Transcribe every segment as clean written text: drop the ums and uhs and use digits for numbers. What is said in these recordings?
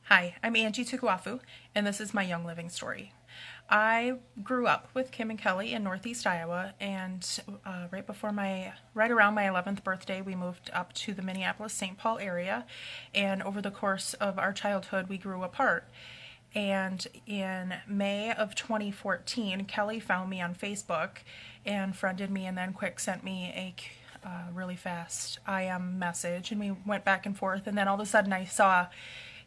Hi, I'm Angie Tukuafu, and this is my Young Living story. I grew up with Kim and Kelly in Northeast Iowa, and right around my 11th birthday, we moved up to the Minneapolis-St. Paul area, and over the course of our childhood, we grew apart. And in May of 2014, Kelly found me on Facebook and friended me, and then quick sent me a really fast IM message, and we went back and forth. And then all of a sudden, I saw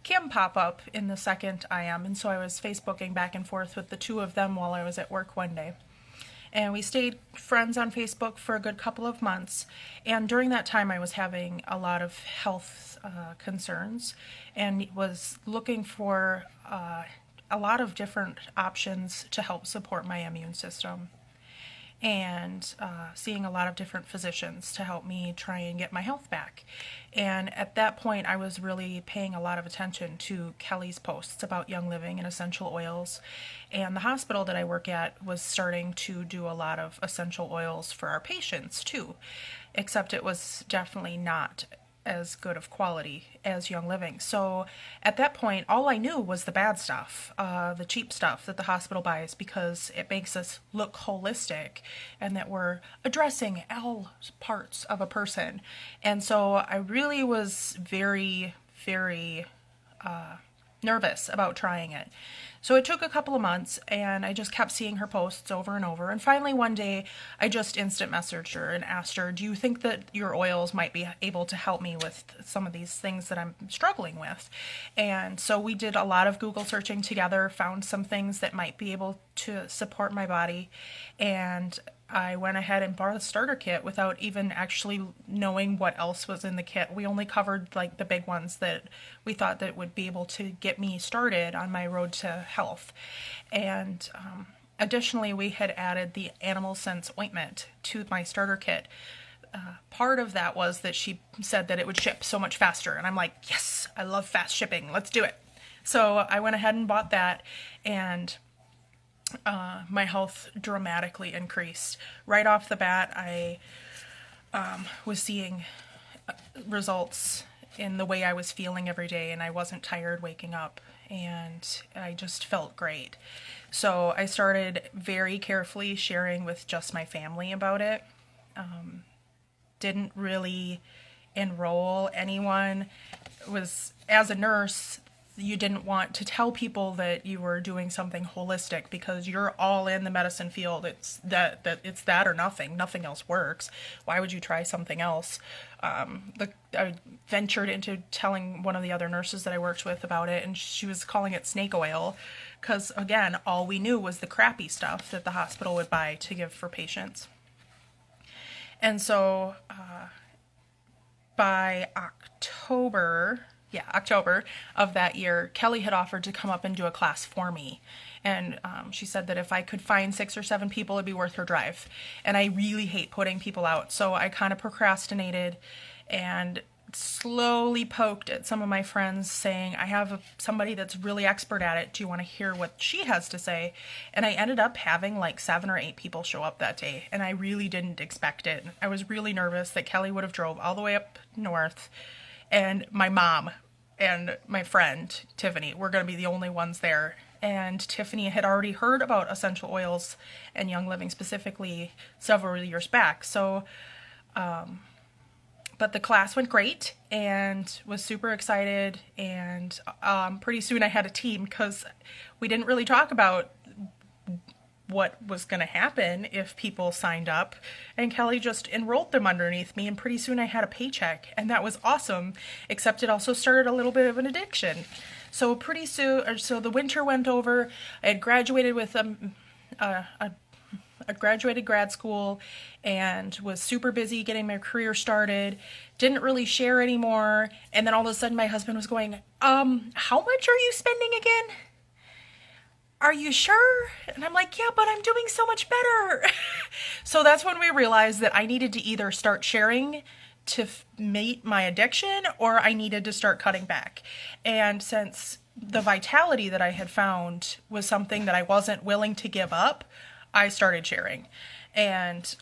Kim pop up in the second IM, and so I was Facebooking back and forth with the two of them while I was at work one day. And we stayed friends on Facebook for a good couple of months. And during that time, I was having a lot of health concerns and was looking for a lot of different options to help support my immune system, and seeing a lot of different physicians to help me try and get my health back. And at that point, I was really paying a lot of attention to Kelly's posts about Young Living and essential oils. And the hospital that I work at was starting to do a lot of essential oils for our patients too, except it was definitely not as good of quality as Young Living. So at that point, all I knew was the bad stuff, the cheap stuff that the hospital buys, because it makes us look holistic and that we're addressing all parts of a person. And so I really was very, very nervous about trying it. So it took a couple of months, and I just kept seeing her posts over and over. And finally, one day, I just instant messaged her and asked her, "Do you think that your oils might be able to help me with some of these things that I'm struggling with?" And so we did a lot of Google searching together, found some things that might be able to support my body, and I went ahead and bought a starter kit without even actually knowing what else was in the kit. We only covered like the big ones that we thought that would be able to get me started on my road to health. And additionally, we had added the Animal Sense ointment to my starter kit. Part of that was that she said that it would ship so much faster, and I'm like, yes, I love fast shipping, let's do it. So I went ahead and bought that, and my health dramatically increased. Right off the bat, I was seeing results in the way I was feeling every day, and I wasn't tired waking up, and I just felt great. So I started very carefully sharing with just my family about it. Didn't really enroll anyone. Was, as a nurse, you didn't want to tell people that you were doing something holistic because you're all in the medicine field. It's that or nothing. Nothing else works. Why would you try something else? I ventured into telling one of the other nurses that I worked with about it, and she was calling it snake oil because, again, all we knew was the crappy stuff that the hospital would buy to give for patients. And so by October of that year, Kelly had offered to come up and do a class for me. And she said that if I could find 6 or 7 people, it'd be worth her drive. And I really hate putting people out. So I kind of procrastinated and slowly poked at some of my friends saying, I have somebody that's really expert at it. Do you want to hear what she has to say? And I ended up having like 7 or 8 people show up that day. And I really didn't expect it. I was really nervous that Kelly would have drove all the way up north, and my mom and my friend Tiffany were going to be the only ones there. And Tiffany had already heard about essential oils and Young Living specifically several years back. So but the class went great and was super excited, and pretty soon I had a team because we didn't really talk about what was going to happen if people signed up, and Kelly just enrolled them underneath me, and pretty soon I had a paycheck, and that was awesome, except it also started a little bit of an addiction. So pretty soon, so the winter went over. I had graduated with I graduated grad school and was super busy getting my career started, didn't really share anymore, and then all of a sudden my husband was going, how much are you spending again? Are you sure? And I'm like, yeah, but I'm doing so much better. So that's when we realized that I needed to either start sharing to meet my addiction, or I needed to start cutting back. And since the vitality that I had found was something that I wasn't willing to give up, I started sharing. And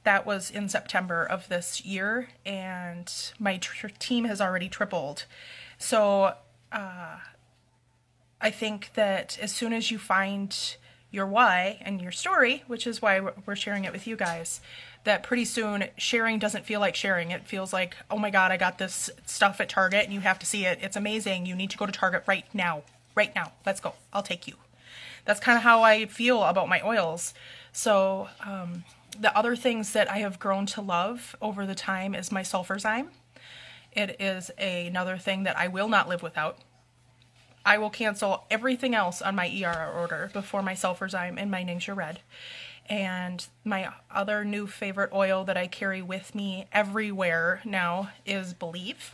that was in September of this year, and my team has already tripled. So I think that as soon as you find your why and your story, which is why we're sharing it with you guys, that pretty soon sharing doesn't feel like sharing. It feels like, oh my God, I got this stuff at Target and you have to see it. It's amazing. You need to go to Target right now. Right now. Let's go. I'll take you. That's kind of how I feel about my oils. So the other things that I have grown to love over the time is my sulfurzyme. It is another thing that I will not live without. I will cancel everything else on my ER order before my sulfurzyme and my Ningxia Red. And my other new favorite oil that I carry with me everywhere now is Believe.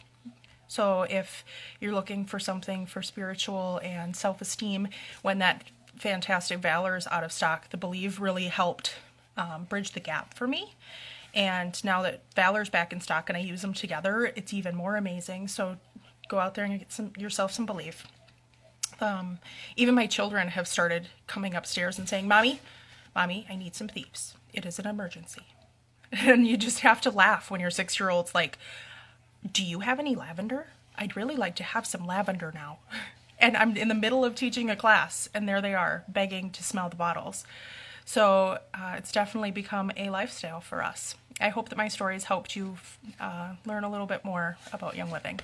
So if you're looking for something for spiritual and self-esteem, when that fantastic Valor is out of stock, the Believe really helped bridge the gap for me. And now that Valor's back in stock and I use them together, it's even more amazing. So go out there and get yourself some Believe. Even my children have started coming upstairs and saying, Mommy, I need some Thieves. It is an emergency. And you just have to laugh when your 6-year-old's like, do you have any lavender? I'd really like to have some lavender now. And I'm in the middle of teaching a class, and there they are, begging to smell the bottles. So it's definitely become a lifestyle for us. I hope that my stories helped you learn a little bit more about Young Living.